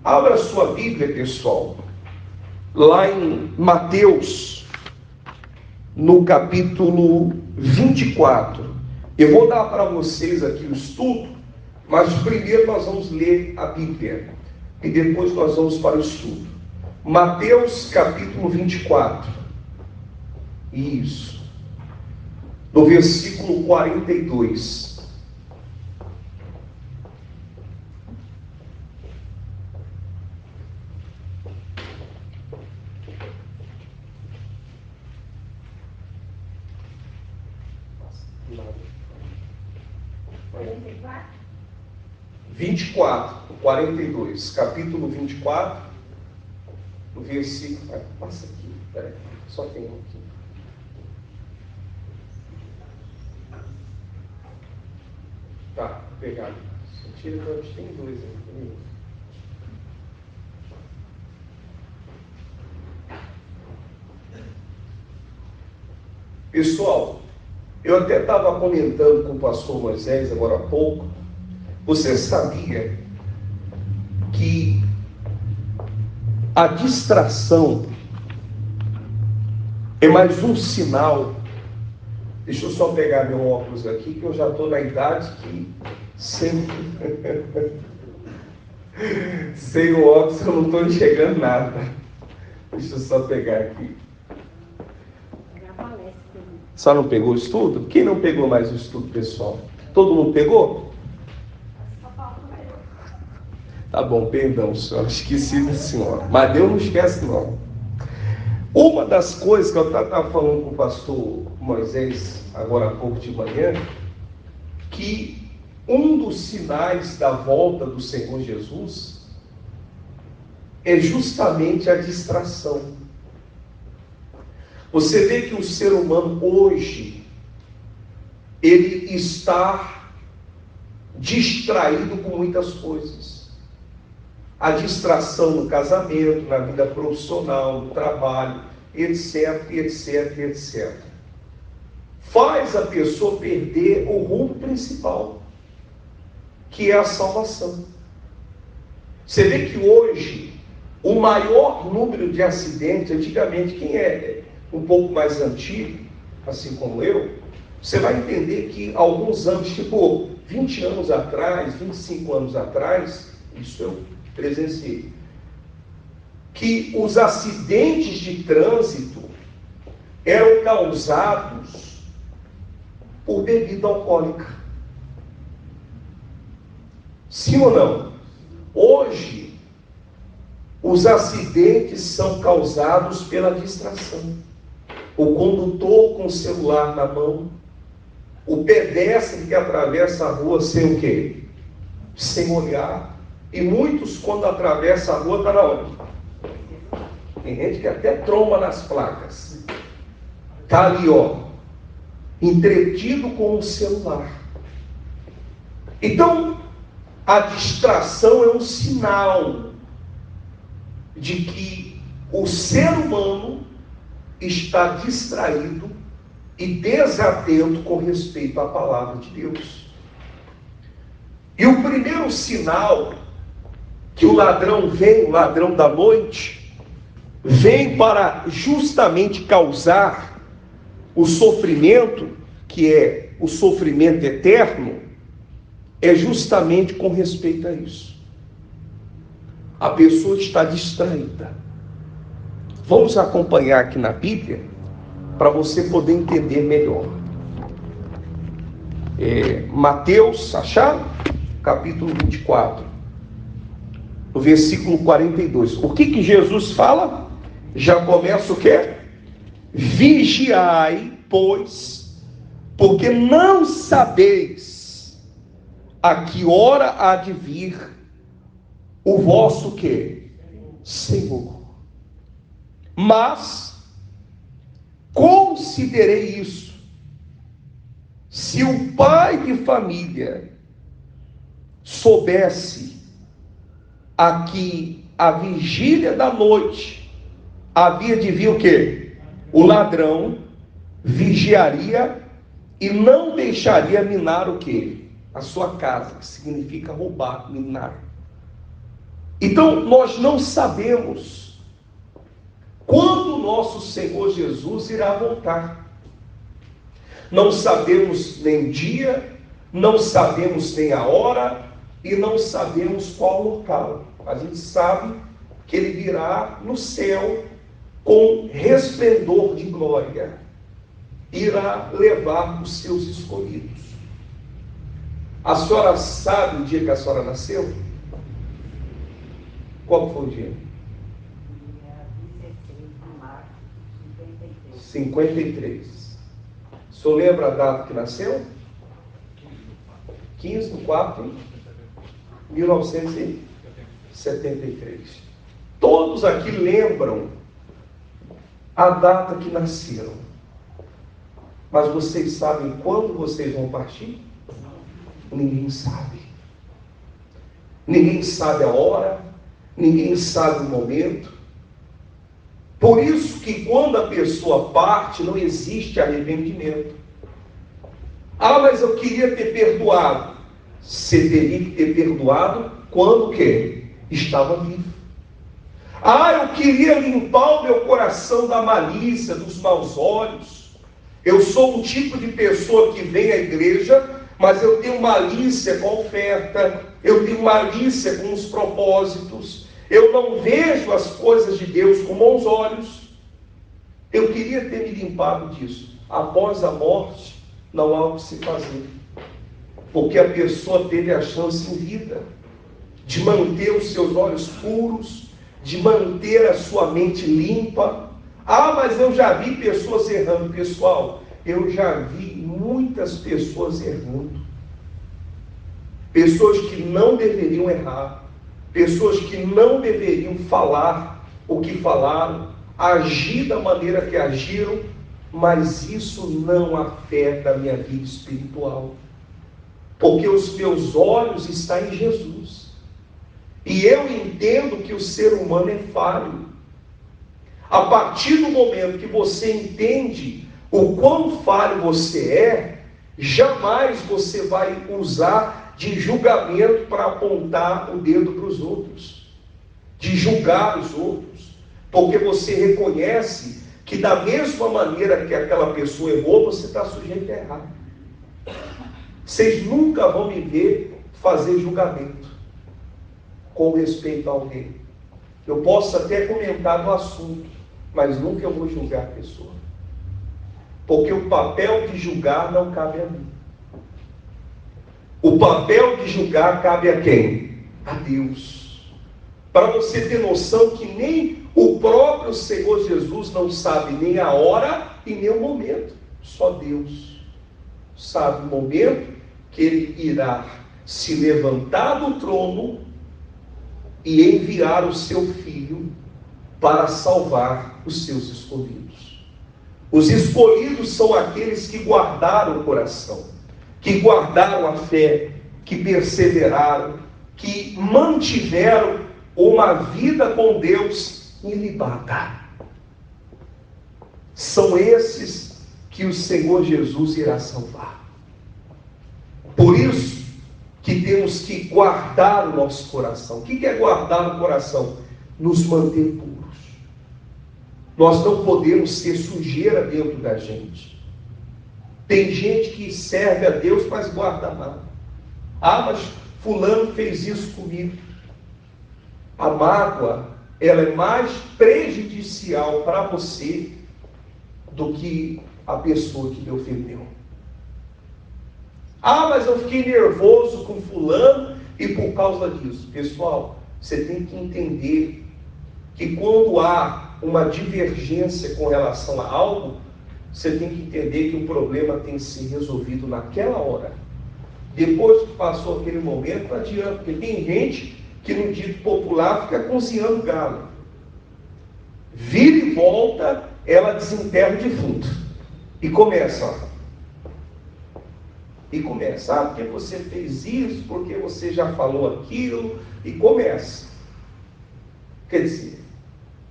Abra sua Bíblia, pessoal, lá em Mateus, no capítulo 24. Eu vou dar para vocês aqui o estudo, mas primeiro nós vamos ler a Bíblia e depois nós vamos para o estudo. Mateus capítulo 24. Isso. No versículo 42. Vinte e quatro, 42, capítulo 24, no versículo. Passa aqui, peraí, só tem um aqui. Tá, vou pegar. Tira que tem dois aí. Pessoal, eu até estava comentando com o pastor Moisés agora há pouco. Você sabia que a distração é mais um sinal? Deixa eu só pegar meu óculos aqui, que eu já estou na idade que sem o óculos eu não estou enxergando nada. Deixa eu só pegar aqui. Só não pegou o estudo? Quem não pegou mais o estudo, pessoal? Todo mundo pegou? Tá bom, perdão, senhora, esqueci da senhora. Mas Deus não esquece, não. Uma das coisas que eu estava falando com o pastor Moisés, agora há pouco de manhã, que um dos sinais da volta do Senhor Jesus é justamente a distração. Você vê que o ser humano hoje, ele está distraído com muitas coisas. A distração no casamento, na vida profissional, no trabalho, etc, etc, etc. Faz a pessoa perder o rumo principal, que é a salvação. Você vê que hoje, o maior número de acidentes, antigamente, quem é um pouco mais antigo, assim como eu, você vai entender que alguns anos, tipo 20 anos atrás, 25 anos atrás, isso eu presenciei, que os acidentes de trânsito eram causados por bebida alcoólica. Sim ou não? Hoje, os acidentes são causados pela distração. O condutor com o celular na mão, o pedestre que atravessa a rua sem o quê? Sem olhar. E muitos, quando atravessa a rua, está na onde? Tem gente que até tromba nas placas. Está ali, ó, entretido com o celular. Então, a distração é um sinal de que o ser humano está distraído e desatento com respeito à palavra de Deus. E o primeiro sinal que o ladrão vem, o ladrão da noite, vem para justamente causar o sofrimento, que é o sofrimento eterno, é justamente com respeito a isso. A pessoa está distraída. Vamos acompanhar aqui na Bíblia, para você poder entender melhor. Mateus, acharam? Capítulo 24. No versículo 42. O que Jesus fala? Já começa o quê? Vigiai, pois, porque não sabeis a que hora há de vir o vosso quê? Senhor. Mas considerei isso. Se o pai de família soubesse aqui a vigília da noite havia de vir o quê? O ladrão vigiaria e não deixaria minar o quê? A sua casa, que significa roubar, minar. Então, nós não sabemos quando o nosso Senhor Jesus irá voltar. Não sabemos nem o dia, não sabemos nem a hora e não sabemos qual local. A gente sabe que ele virá no céu com resplendor de glória. Irá levar os seus escolhidos. A senhora sabe o dia que a senhora nasceu? Qual foi o dia? 53. O senhor lembra a data que nasceu? 15/4/1973. Todos aqui lembram a data que nasceram. Mas vocês sabem quando vocês vão partir? Ninguém sabe. Ninguém sabe a hora, ninguém sabe o momento. Por isso que quando a pessoa parte, não existe arrependimento. Ah, mas eu queria ter perdoado. Você teria que ter perdoado quando o quê? Estava vivo. Ah, eu queria limpar o meu coração da malícia, dos maus olhos. Eu sou um tipo de pessoa que vem à igreja, mas eu tenho malícia com a oferta, eu tenho malícia com os propósitos, eu não vejo as coisas de Deus com bons olhos. Eu queria ter me limpado disso. Após a morte, não há o que se fazer. Porque a pessoa teve a chance em vida de manter os seus olhos puros, de manter a sua mente limpa. Ah, mas eu já vi pessoas errando. Pessoal, eu já vi muitas pessoas errando. Pessoas que não deveriam errar. Pessoas que não deveriam falar o que falaram, agir da maneira que agiram, mas isso não afeta a minha vida espiritual. Porque os meus olhos estão em Jesus. E eu entendo que o ser humano é falho. A partir do momento que você entende o quão falho você é, jamais você vai usar de julgamento para apontar o dedo para os outros, de julgar os outros, porque você reconhece que da mesma maneira que aquela pessoa errou, você está sujeito a errar. Vocês nunca vão me ver fazer julgamento com respeito a alguém. Eu posso até comentar do assunto, mas nunca eu vou julgar a pessoa. Porque o papel de julgar não cabe a mim. O papel de julgar cabe a quem? A Deus. Para você ter noção que nem o próprio Senhor Jesus não sabe nem a hora e nem o momento. Só Deus sabe o momento que Ele irá se levantar do trono e enviar o seu Filho para salvar os seus escolhidos. Os escolhidos são aqueles que guardaram o coração, que guardaram a fé, que perseveraram, que mantiveram uma vida com Deus ilibada. São esses que o Senhor Jesus irá salvar. Por isso que temos que guardar o nosso coração. O que é guardar o coração? Nos manter puros. Nós não podemos ser sujeira dentro da gente. Tem gente que serve a Deus, mas guarda mal. Ah, mas fulano fez isso comigo. A mágoa, ela é mais prejudicial para você do que a pessoa que lhe ofendeu. Ah, mas eu fiquei nervoso com fulano e por causa disso. Pessoal, você tem que entender que quando há uma divergência com relação a algo, você tem que entender que o problema tem que ser resolvido naquela hora. Depois que passou aquele momento, não adianta, porque tem gente que no dito popular fica cozinhando galo. Vira e volta, ela desenterra o defunto. E começa, ó. E começa, ah, porque você fez isso, porque você já falou aquilo, e começa. Quer dizer,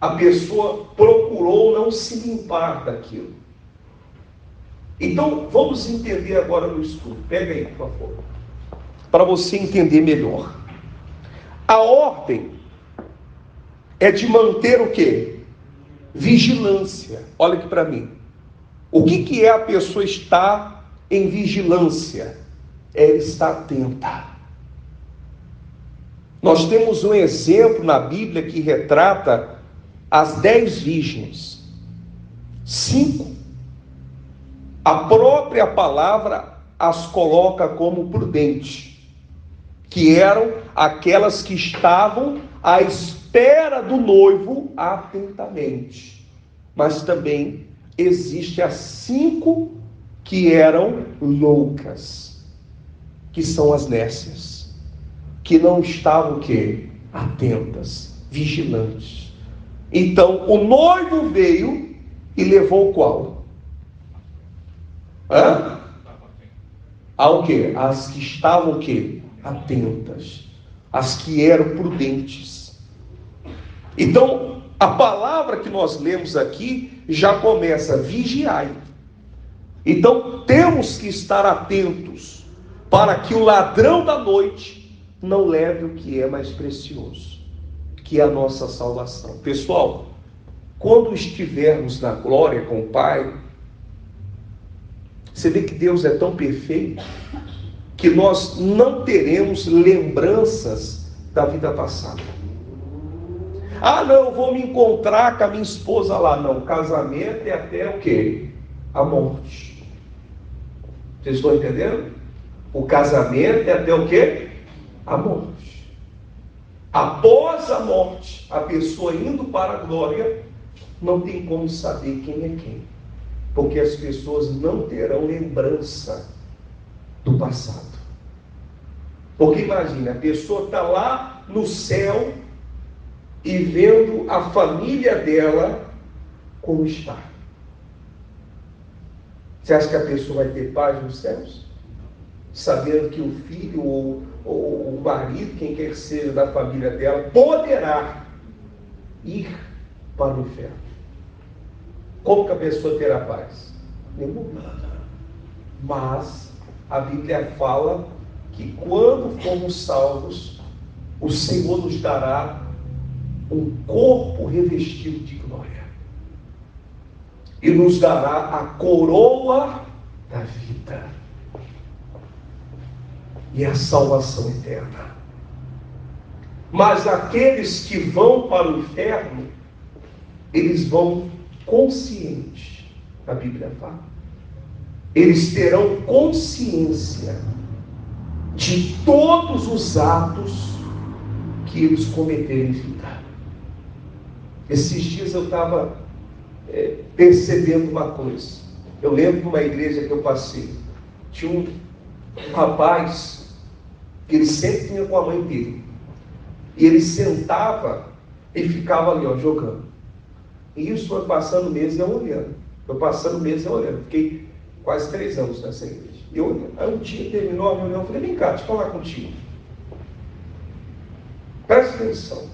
a pessoa procurou não se limpar daquilo. Então, vamos entender agora no estudo. Pega aí, por favor. Para você entender melhor. A ordem é de manter o quê? Vigilância. Olha aqui para mim. O que é a pessoa estar em vigilância? É estar atenta. Nós temos um exemplo na Bíblia que retrata as 10 virgens. 5. A própria palavra as coloca como prudentes, que eram aquelas que estavam à espera do noivo atentamente. Mas também existe as 5 que eram loucas, que são as nécias, que não estavam o quê? Atentas, vigilantes. Então o noivo veio e levou qual? Ao quê? As que estavam o quê? Atentas, as que eram prudentes. Então a palavra que nós lemos aqui já começa: vigiai. Então temos que estar atentos para que o ladrão da noite não leve o que é mais precioso, que é a nossa salvação. Pessoal, quando estivermos na glória com o Pai, você vê que Deus é tão perfeito que nós não teremos lembranças da vida passada. Ah, não, eu vou me encontrar com a minha esposa lá. Não, casamento é até o quê? A morte. Vocês estão entendendo? O casamento é até o quê? A morte. Após a morte, a pessoa indo para a glória, não tem como saber quem é quem, porque as pessoas não terão lembrança do passado. Porque imagina, a pessoa está lá no céu e vendo a família dela como está. Você acha que a pessoa vai ter paz nos céus? Sabendo que o filho ou o marido, quem quer que seja da família dela, poderá ir para o inferno. Como que a pessoa terá paz? Nenhuma. Mas a Bíblia fala que quando formos salvos, o Senhor nos dará um corpo revestido de glória e nos dará a coroa da vida e a salvação eterna. Mas aqueles que vão para o inferno, eles vão conscientes. A Bíblia fala, eles terão consciência de todos os atos que eles cometeram em vida. Esses dias eu estava percebendo uma coisa. Eu lembro de uma igreja que eu passei, tinha um rapaz que ele sempre tinha com a mãe dele, e ele sentava e ficava ali, jogando. E isso foi passando meses e eu olhando. Fiquei quase 3 anos nessa igreja. E eu olhando. Aí um dia terminou a reunião, eu falei: vem cá, deixa eu falar contigo. Presta atenção.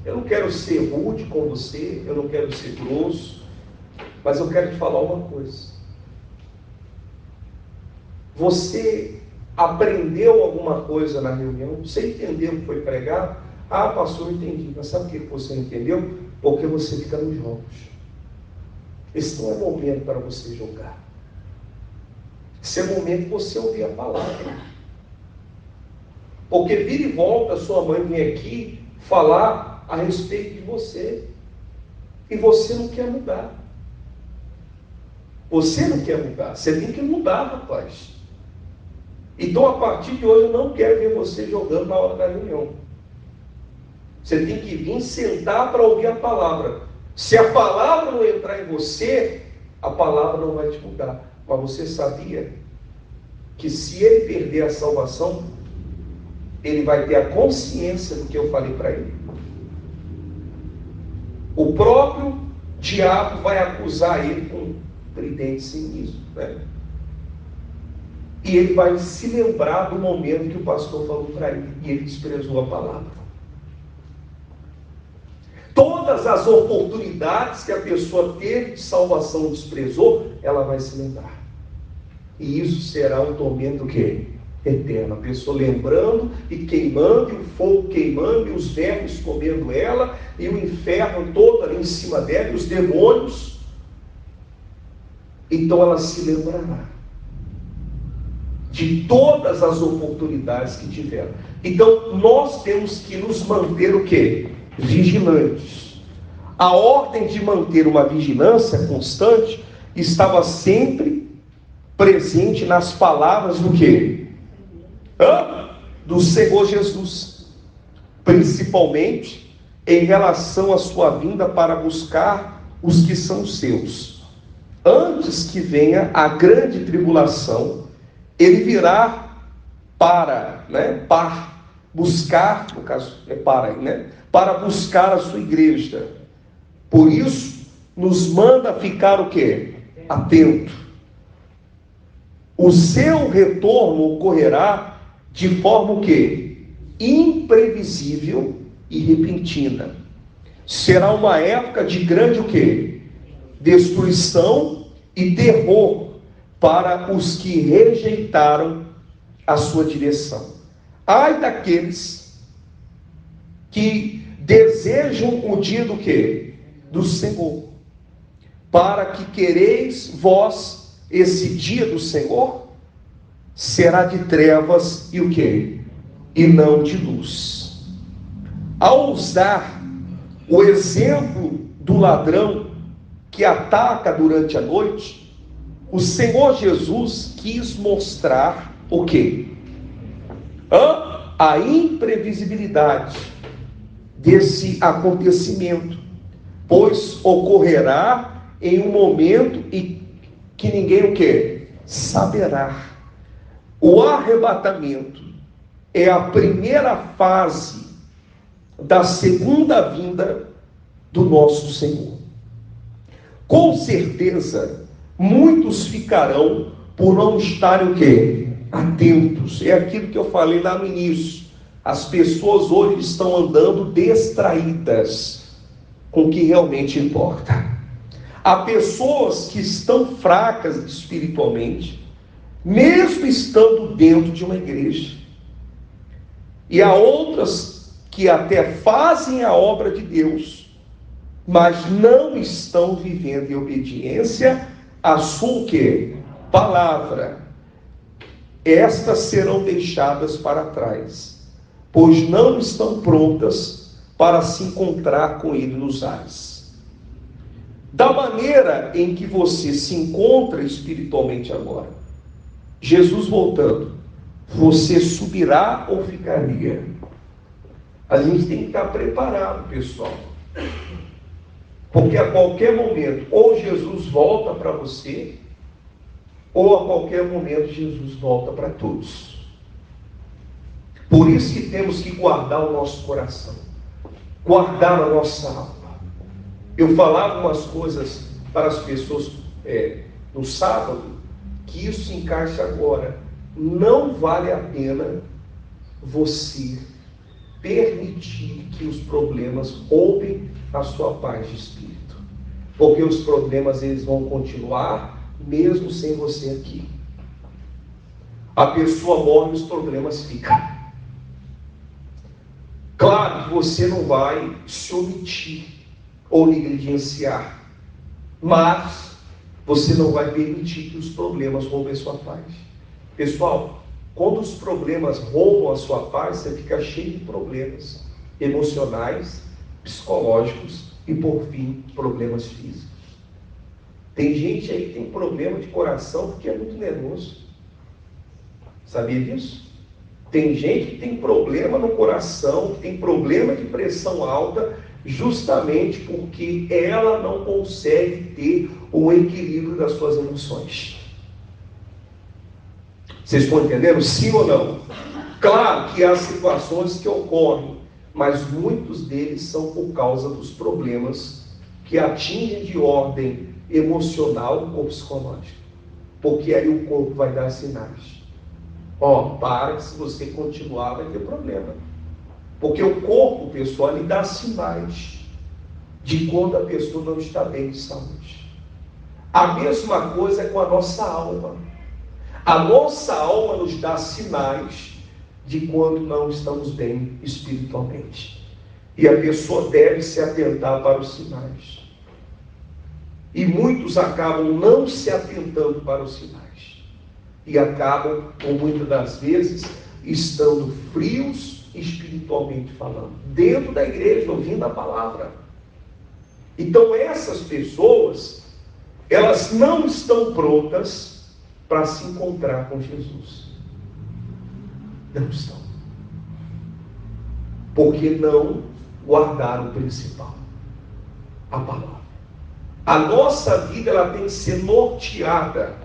Eu não quero ser rude com você, eu não quero ser grosso, mas eu quero te falar uma coisa. Você aprendeu alguma coisa na reunião? Você entendeu o que foi pregar? Ah, pastor, eu entendi. Mas sabe por que você entendeu? Porque você fica nos jogos. Esse não é momento para você jogar. Esse é momento de você ouvir a palavra. Porque vira e volta, sua mãe vem aqui falar a respeito de você. E você não quer mudar. Você não quer mudar. Você tem que mudar, rapaz. Então, a partir de hoje, eu não quero ver você jogando na hora da reunião. Você tem que vir sentar para ouvir a palavra. Se a palavra não entrar em você, a palavra não vai te mudar. Mas você sabia que se ele perder a salvação, ele vai ter a consciência do que eu falei para ele? O próprio diabo vai acusar ele com tridente cinismo, né? E ele vai se lembrar do momento que o pastor falou para ele, e ele desprezou a palavra. Todas as oportunidades que a pessoa teve de salvação desprezou, ela vai se lembrar. E isso será um tormento o quê? eterna. A pessoa lembrando e queimando, e o fogo queimando, e os vermes comendo ela, e o inferno todo ali em cima dela, e os demônios. Então ela se lembrará de todas as oportunidades que tiveram. Então nós temos que nos manter o quê? Vigilantes. A ordem de manter uma vigilância constante estava sempre presente nas palavras do quê? Do Senhor Jesus, principalmente em relação à sua vinda para buscar os que são seus. Antes que venha a grande tribulação, ele virá para buscar, no caso para buscar a sua igreja. Por isso, nos manda ficar o quê? Atento. O seu retorno ocorrerá de forma o quê? Imprevisível e repentina. Será uma época de grande o quê? Destruição e terror para os que rejeitaram a sua direção. Ai daqueles que desejam o dia do quê? Do Senhor. Para que quereis vós esse dia do Senhor? Será de trevas e o quê? E não de luz. Ao usar o exemplo do ladrão que ataca durante a noite, o Senhor Jesus quis mostrar o quê? A imprevisibilidade desse acontecimento, pois ocorrerá em um momento e que ninguém o quê? Saberá. O arrebatamento é a primeira fase da segunda vinda do nosso Senhor. Com certeza, muitos ficarão por não estarem o quê? Atentos. É aquilo que eu falei lá no início. As pessoas hoje estão andando distraídas com o que realmente importa. Há pessoas que estão fracas espiritualmente, mesmo estando dentro de uma igreja. E há outras que até fazem a obra de Deus, mas não estão vivendo em obediência à sua quê? Palavra. Estas serão deixadas para trás, pois não estão prontas para se encontrar com Ele nos ares. Da maneira em que você se encontra espiritualmente agora, Jesus voltando, você subirá ou ficaria? A gente tem que estar preparado, pessoal. Porque a qualquer momento, ou Jesus volta para você, ou a qualquer momento Jesus volta para todos. Por isso que temos que guardar o nosso coração, guardar a nossa alma. Eu falava umas coisas para as pessoas no sábado, que isso se encaixa agora. Não vale a pena você permitir que os problemas roubem a sua paz de espírito. Porque os problemas eles vão continuar mesmo sem você aqui. A pessoa morre e os problemas ficam. Claro que você não vai se omitir ou negligenciar, mas você não vai permitir que os problemas roubem a sua paz. Pessoal, quando os problemas roubam a sua paz, você fica cheio de problemas emocionais, psicológicos e, por fim, problemas físicos. Tem gente aí que tem problema de coração porque é muito nervoso. Sabia disso? Tem gente que tem problema no coração, que tem problema de pressão alta, justamente porque ela não consegue ter o equilíbrio das suas emoções. Vocês estão entendendo? Sim ou não? Claro que há situações que ocorrem, mas muitos deles são por causa dos problemas que atingem de ordem emocional ou psicológica. Porque aí o corpo vai dar sinais. Para que se você continuar vai ter problema. Porque o corpo, pessoal, ele dá sinais de quando a pessoa não está bem de saúde. A mesma coisa é com a nossa alma. A nossa alma nos dá sinais de quando não estamos bem espiritualmente. E a pessoa deve se atentar para os sinais. E muitos acabam não se atentando para os sinais. E acabam, ou muitas das vezes, estando frios espiritualmente falando. Dentro da igreja, ouvindo a palavra. Então essas pessoas, elas não estão prontas para se encontrar com Jesus. Não estão. Porque não guardaram o principal, a palavra. A nossa vida, ela tem que ser norteada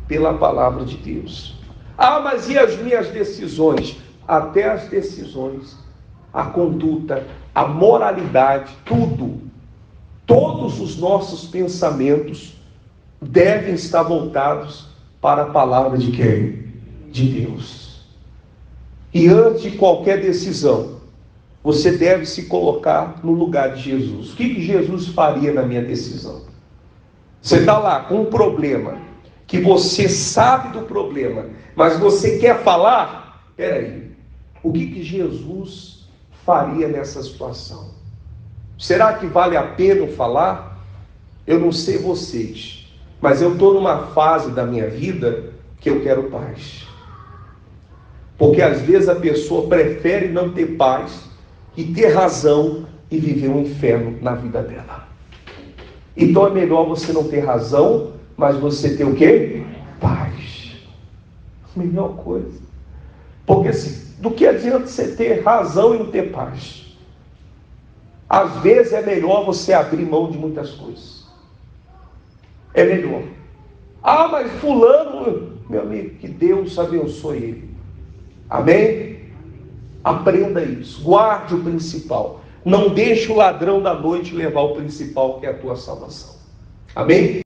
pela palavra de Deus. Ah, mas e as minhas decisões? Até as decisões, a conduta, a moralidade, tudo, todos os nossos pensamentos devem estar voltados para a palavra de quem? De Deus. E antes de qualquer decisão, você deve se colocar no lugar de Jesus. O que Jesus faria na minha decisão? Você está lá com um problema, que você sabe do problema, mas você quer falar? Espera aí, o que Jesus faria nessa situação? Será que vale a pena eu falar? Eu não sei vocês, mas eu estou numa fase da minha vida que eu quero paz. Porque às vezes a pessoa prefere não ter paz e ter razão e viver um inferno na vida dela. Então é melhor você não ter razão, mas você ter o quê? Paz. Melhor coisa. Porque do que adianta você ter razão e não ter paz? Às vezes é melhor você abrir mão de muitas coisas. É melhor. Ah, mas fulano, meu amigo, que Deus abençoe ele. Amém? Aprenda isso, guarde o principal. Não deixe o ladrão da noite levar o principal, que é a tua salvação. Amém?